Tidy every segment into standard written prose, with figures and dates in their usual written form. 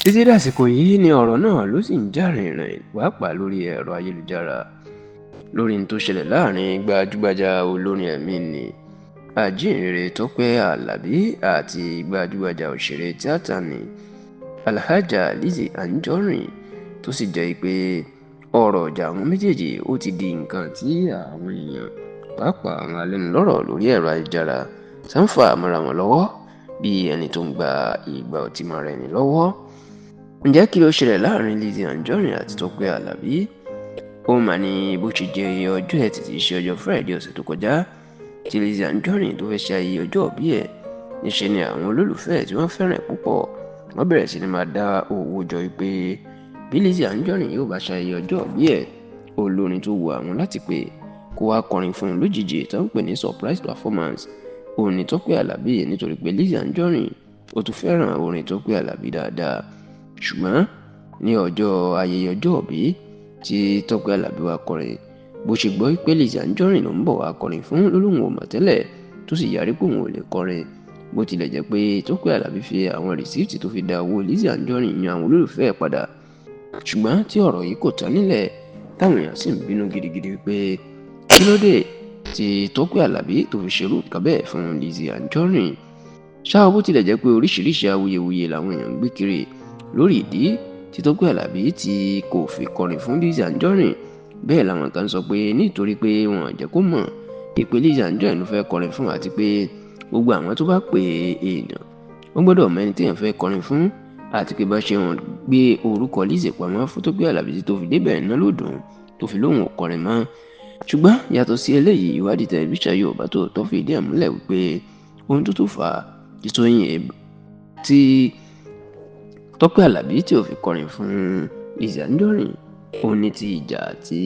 Títí dàsìkò yìí ni ọ̀rọ̀ náà ló sì ń jà rìnrìn pàápàá lórí ẹ̀rọ ayélujára lórí n tó ṣẹlẹ̀ láàrin gbajúgbajà olórin ẹ̀mí ni Àjíǹrere Tọ́pẹ́ Àlàbí àti gbajúgbajà òṣèré tíátà ni Alhaja Lizzy Anjorin, tó sì jẹ́ pé ọ̀rọ̀ ìjà àwọn méjèèjì ó ti di nǹkan tí àwọn èèyàn pàápàá àwọn alẹ́nulọ́rọ̀ lórí ẹ̀rọ ayélujára tó ń fà mọ́ra wọn lọ́wọ́ bí ẹni tó ń gba ìgbà ọtí mọ́ra ẹni lọ́wọ́. Ǹjẹ́ kí ló ṣẹlẹ̀ láàrin Lizzy Anjorin àti Tọ́pẹ́ Àlàbí? Ó mà ní bó ṣe jẹ́ ọjọ́ Ẹtì tí í ṣe ọjọ́ Friday ọ̀sẹ̀ tó kọjá tí Lizzy Anjorin tó fẹ́ ṣe ayẹyẹ ọjọ́ ìbí ẹ̀, níṣe ni àwọn olólùfẹ́ tí wọ́n fẹ́ràn ẹ̀ púpọ̀ wọ́n bẹ̀rẹ̀ sí ni máa dá owó jọ pé bí Lizzy Anjorin yóò bá ṣe ayẹyẹ ọjọ́ ìbí ẹ̀, olórin tó wù àwọn láti pè kó wá kọrin fún un lójijì tó ń pè ní surprise performance òun ni Tọ́pẹ́ Àlàbí, nítorí pé Lizzy Anjorin ó tún fẹ́ràn orin Tọ́pẹ́ Àlàbí dáadáa. Ṣùgbọ́n ní ọjọ́ ayẹyẹ ọjọ́ ìbí tí Tọ́pẹ́ Àlàbí wá kọrin, bó ṣe gbọ́ pé Lizzy Anjorin ló ń bọ̀ wá kọrin fún lólóhùn ò mọ̀ tẹ́lẹ̀ tó sì yarí pé òun ò lè kọrin, bó tilẹ̀ jẹ́ pé Tọ́pẹ́ Àlàbí fi àwọn rìsíìtì tó fi dá owó Lizzy Anjorin yan àwọn olólùfẹ́ ẹ̀ padà. Ṣùgbọ́n tí ọ̀rọ̀ yìí kò tán nílẹ̀ táwọn èèyàn sì ń bínú gidigidi pé kí ló dé tí Tọ́pẹ́ Àlàbí tó fi ṣerú nǹkan bẹ́ẹ̀ fún Lizzy Anjorin. Ṣá bó tilẹ̀ jẹ́ pé oríṣiríṣi awuyewuye làwọn èèyàn ń gbé kiri lórí ìdí tí Tọ́pẹ́ Àlàbí tí kò fi kọrin fún Lizzy Anjorin, bẹ́ẹ̀ làwọn kan sọ pé nítorí pé wọn jẹ́ kó mọ̀ pé Lizzy Anjorin ló fẹ́ kọrin fún, àti pé gbogbo àwọn tó bá pè èèyàn wọ́n gbọ́dọ̀ mọ ẹni tí èèyàn fẹ́ kọrin fún, àti pé bá ṣe wọn gbé orúkọ Lizzy pamọ́ fún Tọ́pẹ́ Àlàbí tó fi débẹ̀ iná lòdùn tó fi lóhùn kọrin mọ́. Ṣùgbọ́n yàtọ̀ sí eléyìí, ìwádìí tẹlifíṣàn Yorùbá Tòótọ́ fìdí ẹ̀ múlẹ̀ wípé ohun tó tún fà á tí Tọ́pẹ́ Àlàbí tí ò fi kọrin fún Lizzy Anjorin òun ni ti ìjà tí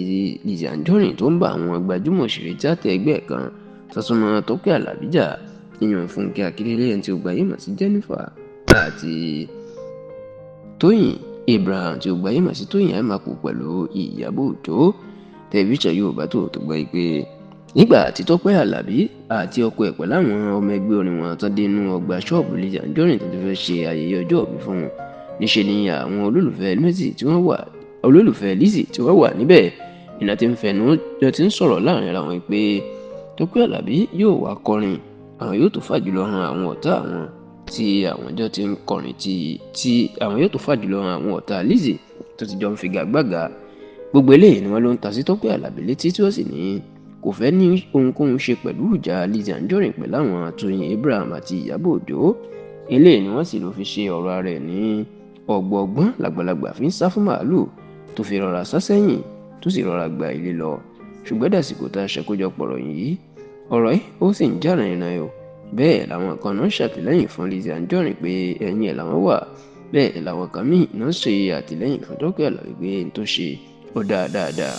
Lizzy Anjorin tó ń bá àwọn gbajúmọ̀ òṣèré tíátà ẹgbẹ́ kan sọ́sọ́mọ́ Tọ́pẹ́ Àlàbí jà, yíyan Fúnkẹ́ Akíndélé ẹni tí ó gbáyé mọ̀ sí Jennifer àti Tóyìn Abraham tí ó gbáyé mọ̀ sí Tóyìn Àìmákù pẹ̀lú Ìyábọ̀ Òjó. Tẹlifíṣàn Yorùbá Tòótọ́ gbọ́ pé nígbà tí Tọ́pẹ́ Àlàbí àti ọkọ ẹ̀ pẹ̀lú àwọn ọmọ ẹgbẹ́ orin wọn tán dé inú ọgbà ṣọ́ọ̀bù Lizzy Anjorin tó ti fẹ́ ṣe ayẹyẹ ọjọ́ ìbí fún wọn, níṣe ni àwọn olólùfẹ́ Lizzy tí wọ́n wà níbẹ̀ iná ti ń fẹnu jọ ti ń sọ̀rọ̀ láàrin ara wọn pé Tọ́pẹ́ Àlàbí yóò wá kọrin, àwọn yóò tó fàjùlọ hàn àwọn ọ̀tá àwọn tí àwọn jọ ti ń kọrin tí àwọn yóò tó fàjùlọ hàn àwọn ọ̀tá Lizzy tó ti jọ ń figagbága. Gbogbo eléyìí ni wọ́n ló ń ta sí Tọ́pẹ́ Àlàbí létí tí ó sì ní kò fẹ́ ní ohunkóhun ṣe pẹ̀lú ìjà Lizzy Anjorin pẹ̀lú àwọn Tóyìn Abraham àti Ìyábọ̀ Òjó. Eléyìí ni wọ́n sì ló fi ṣe ọ̀rọ̀ ara ẹ̀ ní ọgbọọgbọ́n làgbàlagbà fi ń sá fún màálù tó fi rọra sá sẹ́yìn tó sì rọra gba ilé lọ. Ṣùgbọ́n dàsìkò tá a ṣàkójọpọ̀ ọ̀rọ̀ yìí, ọ̀rọ̀ yìí ó sì ń jà rìnrìn o. Bẹ́ẹ̀ làwọn kan náà ṣàtìlẹ́yìn fún Lizzy Anjorin pé ẹ̀yìn ẹ̀ làwọn wà, bẹ́ẹ̀ làwọn kan míì náà ṣe àtìlẹ́yìn fún Tọ́pẹ́ Àlàbí pé n tó ṣe ó dáadáa.